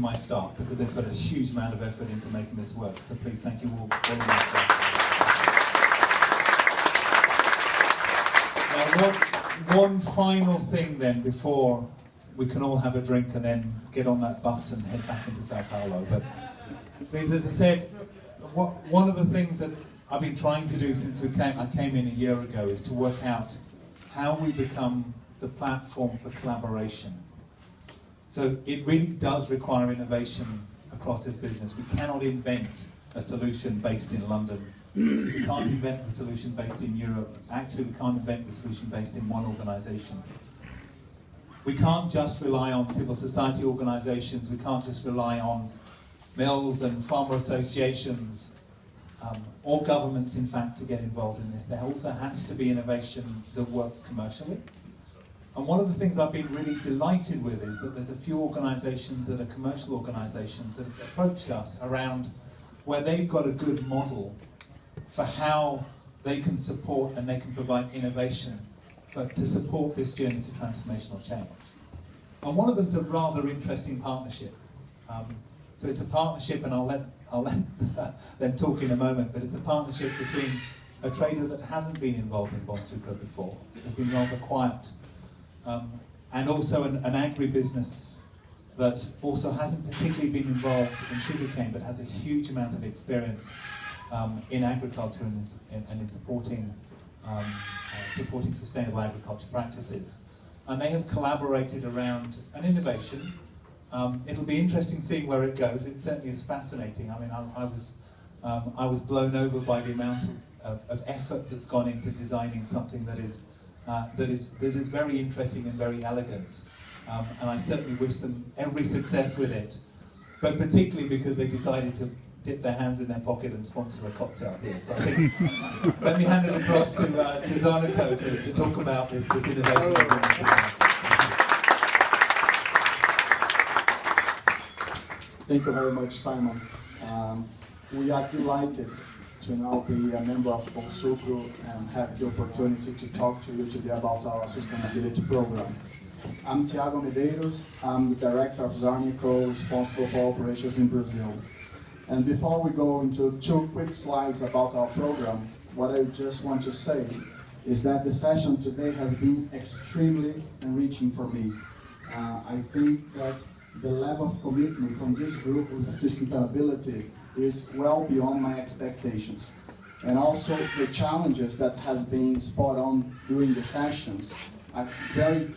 my staff, because they've put a huge amount of effort into making this work. So please thank you all of my staff. Now, one final thing then, before we can all have a drink and then get on that bus and head back into Sao Paulo. But please, as I said, one of the things that I've been trying to do since I came in a year ago is to work out how we become the platform for collaboration. So it really does require innovation across this business. We cannot invent a solution based in London. We can't invent the solution based in Europe. Actually, we can't invent the solution based in one organisation. We can't just rely on civil society organisations. We can't just rely on mills and farmer associations, or governments, in fact, to get involved in this. There also has to be innovation that works commercially. And one of the things I've been really delighted with is that there's a few organisations that are commercial organisations that have approached us around where they've got a good model for how they can support and they can provide innovation to support this journey to transformational change. And one of them's a rather interesting partnership. So it's a partnership, and I'll let them talk in a moment, but it's a partnership between a trader that hasn't been involved in Bonsucro before, has been rather quiet, and also an agribusiness that also hasn't particularly been involved in sugarcane, but has a huge amount of experience in agriculture and in supporting sustainable agriculture practices. And they have collaborated around an innovation. It'll be interesting seeing where it goes. It certainly is fascinating. I mean, I was blown over by the amount of effort that's gone into designing something that is very interesting and very elegant. And I certainly wish them every success with it, but particularly because they decided to dip their hands in their pocket and sponsor a cocktail here. So I think, let me hand it across to Zarnico to talk about this innovation. Thank you very much, Simon. We are delighted to now be a member of Bonsucro and have the opportunity to talk to you today about our sustainability program. I'm Tiago Medeiro. I'm the director of Zarnico, responsible for operations in Brazil. And before we go into 2 quick slides about our program, what I just want to say is that the session today has been extremely enriching for me. I think that the level of commitment from this group with sustainability is well beyond my expectations. And also the challenges that has been spot on during the sessions are very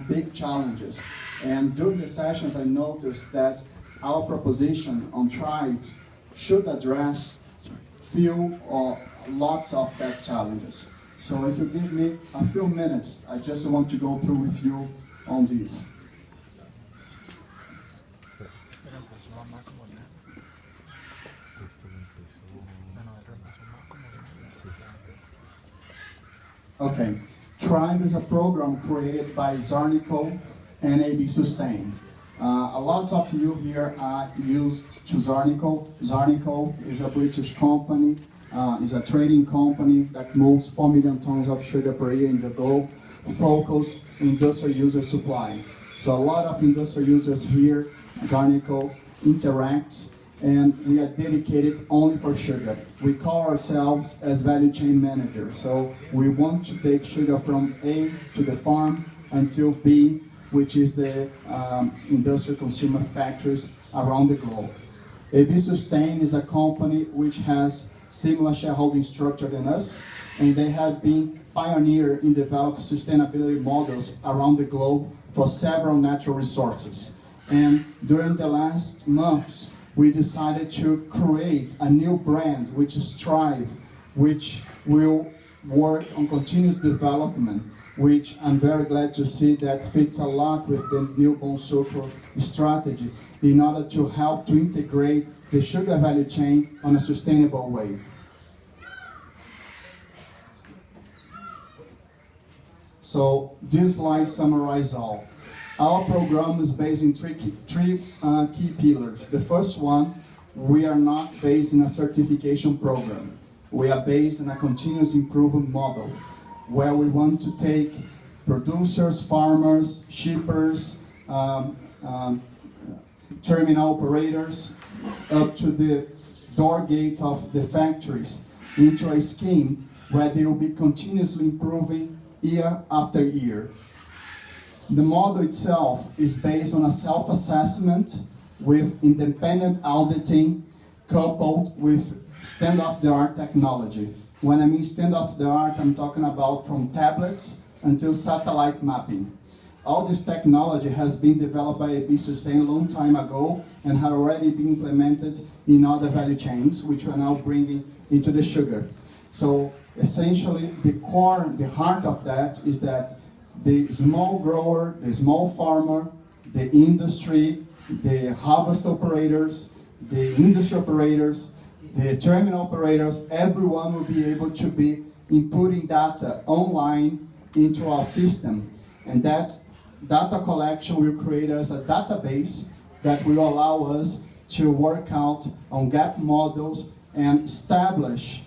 big challenges. And during the sessions I noticed that our proposition on tribes should address few or lots of that challenges. So if you give me a few minutes, I just want to go through with you on this. Okay, Tribe is a program created by Zarnico and AB Sustain. A lot of you here are used to Zarnico. Zarnico is a British company, is a trading company that moves 4 million tons of sugar per year in the globe, focused industrial user supply. So a lot of industrial users here, Zarnico interacts, and we are dedicated only for sugar. We call ourselves as value chain managers. So we want to take sugar from A to the farm until B, which is the industrial consumer factories around the globe. AB Sustain is a company which has similar shareholding structure than us, and they have been pioneer in developing sustainability models around the globe for several natural resources. And during the last months, we decided to create a new brand, which is Thrive, which will work on continuous development, which I'm very glad to see that fits a lot with the new Bonsucro strategy in order to help to integrate the sugar value chain on a sustainable way. So this slide summarizes all. Our program is based in three key pillars. The first one, we are not based in a certification program. We are based in a continuous improvement model, where we want to take producers, farmers, shippers, terminal operators up to the door gate of the factories into a scheme where they will be continuously improving year after year. The model itself is based on a self-assessment with independent auditing coupled with state-of-the-art technology. When I mean state-of-the-art, I'm talking about from tablets until satellite mapping. All this technology has been developed by AB Sustain a long time ago and had already been implemented in other value chains, which we are now bringing into the sugar. So essentially, the core, the heart of that is that the small grower, the small farmer, the industry, the harvest operators, the industry operators, the terminal operators, everyone will be able to be inputting data online into our system. And that data collection will create us a database that will allow us to work out on gap models and establish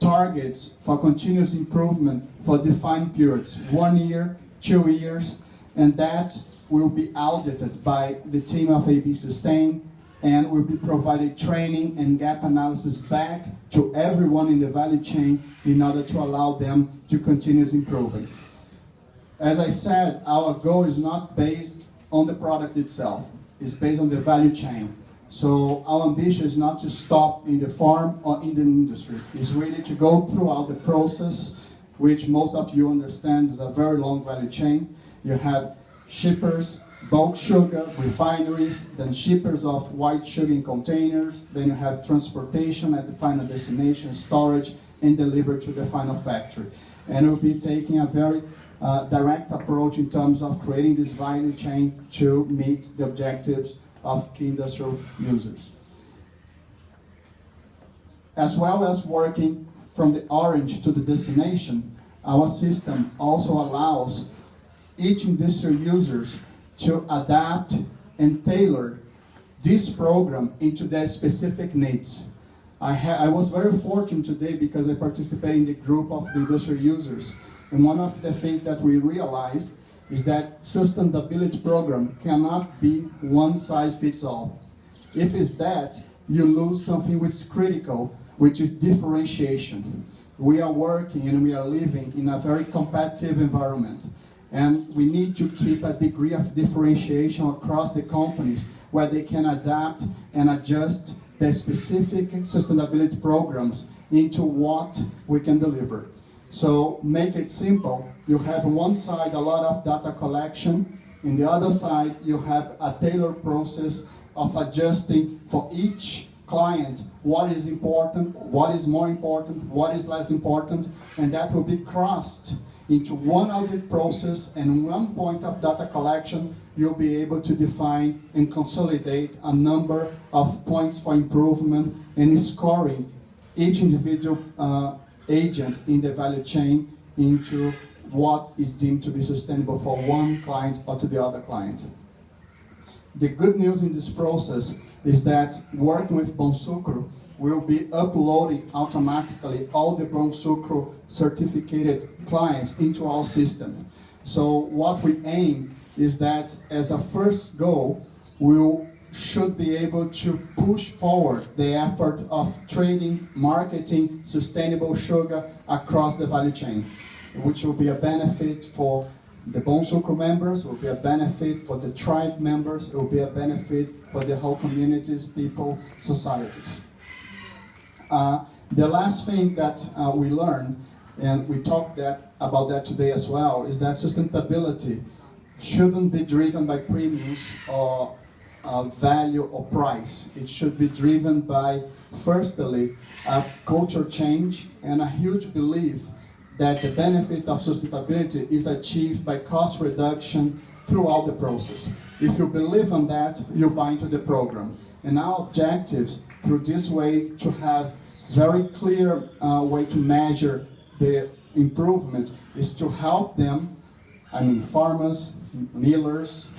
targets for continuous improvement for defined periods, 1 year, 2 years, and that will be audited by the team of AB Sustain and will be provided training and gap analysis back to everyone in the value chain in order to allow them to continue improving. As I said, our goal is not based on the product itself. It's based on the value chain. So our ambition is not to stop in the farm or in the industry. It's really to go throughout the process, which most of you understand is a very long value chain. You have shippers, bulk sugar, refineries, then shippers of white sugar in containers, then you have transportation at the final destination, storage, and delivered to the final factory. And we'll be taking a very direct approach in terms of creating this value chain to meet the objectives of key industrial users. As well as working from the origin to the destination, our system also allows each industrial users to adapt and tailor this program into their specific needs. I was very fortunate today because I participated in the group of the industrial users. And one of the things that we realized is that sustainability program cannot be one size fits all. If it's that, you lose something which is critical, which is differentiation. We are working and we are living in a very competitive environment. And we need to keep a degree of differentiation across the companies where they can adapt and adjust their specific sustainability programs into what we can deliver. So make it simple. You have on one side a lot of data collection. In the other side, you have a tailored process of adjusting for each client what is important, what is more important, what is less important, and that will be crossed into one audit process and one point of data collection. You'll be able to define and consolidate a number of points for improvement and scoring each individual agent in the value chain into what is deemed to be sustainable for one client or to the other client. The good news in this process is that working with Bonsucro, we'll be uploading automatically all the Bonsucro certificated clients into our system. So what we aim is that as a first goal, we should be able to push forward the effort of trading, marketing, sustainable sugar across the value chain, which will be a benefit for the Bonsucro members, will be a benefit for the Thrive members, it will be a benefit for the whole communities, people, societies. The last thing that we learned, and we talked about that today as well, is that sustainability shouldn't be driven by premiums or value or price. It should be driven by, firstly, a culture change and a huge belief that the benefit of sustainability is achieved by cost reduction throughout the process. If you believe in that, you buy into the program. And our objectives through this way to have very clear way to measure the improvement is to help them, farmers, millers,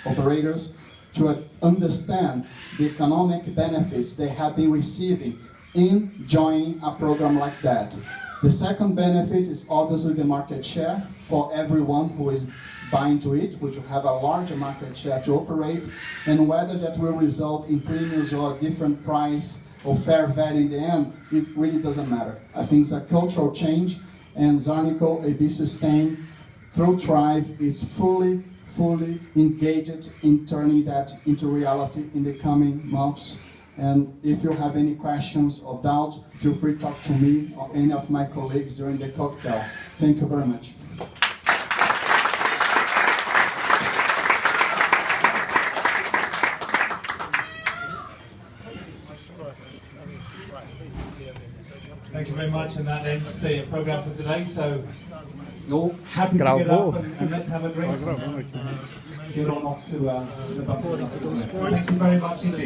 operators, to understand the economic benefits they have been receiving in joining a program like that. The second benefit is obviously the market share for everyone who is buy into it, which will have a larger market share to operate, and whether that will result in premiums or a different price or fair value in the end, it really doesn't matter. I think it's a cultural change, and Zarnico AB Sustain through Thrive is fully engaged in turning that into reality in the coming months. And if you have any questions or doubt, feel free to talk to me or any of my colleagues during the cocktail. Thank you very much. Thank you very much, and that ends the program for today. So you're happy to get up and let's have a drink. Get on off to the bus. Thank you very much indeed.